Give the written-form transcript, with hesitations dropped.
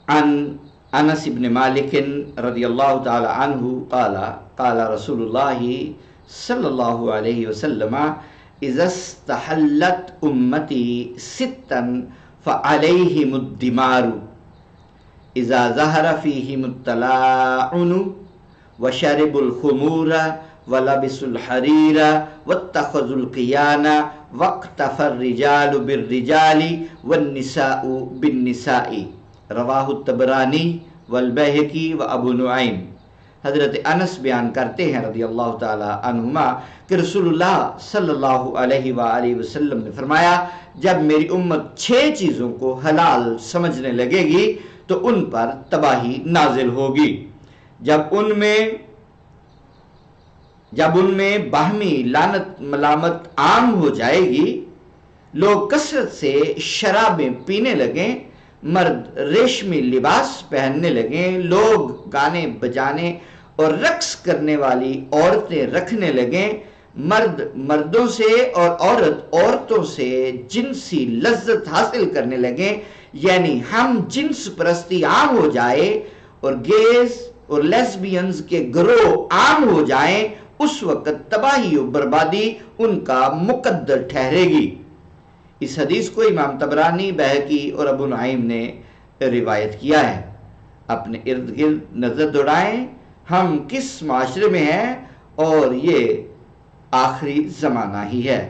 عن انس بن مالک رضی اللہ تعالی عنہ قال قال رسول اللہ صلی اللہ علیہ وسلم اذا استحلت امتی ستا فعلیہم الدمار اذا ظہر فیہم التلاعن وشربوا الخمور ولبسوا الحریر واتخذوا القیان واقتفى الرجال بالرجال والنساء بالنساء رواہ الطبرانی والبیہقی و ابو نعیم۔ حضرت انس بیان کرتے ہیں رضی اللہ تعالی عنہما کہ رسول اللہ صلی اللہ علیہ وآلہ وسلم نے فرمایا جب میری امت 6 چیزوں کو حلال سمجھنے لگے گی تو ان پر تباہی نازل ہوگی۔ جب ان میں باہمی لعنت ملامت عام ہو جائے گی، لوگ کثرت سے شرابیں پینے لگیں، مرد ریشمی لباس پہننے لگیں، لوگ گانے بجانے اور رقص کرنے والی عورتیں رکھنے لگیں، مرد مردوں سے اور عورت عورتوں سے جنسی لذت حاصل کرنے لگیں، یعنی ہم جنس پرستی عام ہو جائے اور گیز اور لیسبینز کے گروہ عام ہو جائیں، اس وقت تباہی و بربادی ان کا مقدر ٹھہرے گی۔ اس حدیث کو امام طبرانی، بیہقی اور ابو نعیم نے روایت کیا ہے۔ اپنے ارد گرد نظر دوڑائیں، ہم کس معاشرے میں ہیں اور یہ آخری زمانہ ہی ہے۔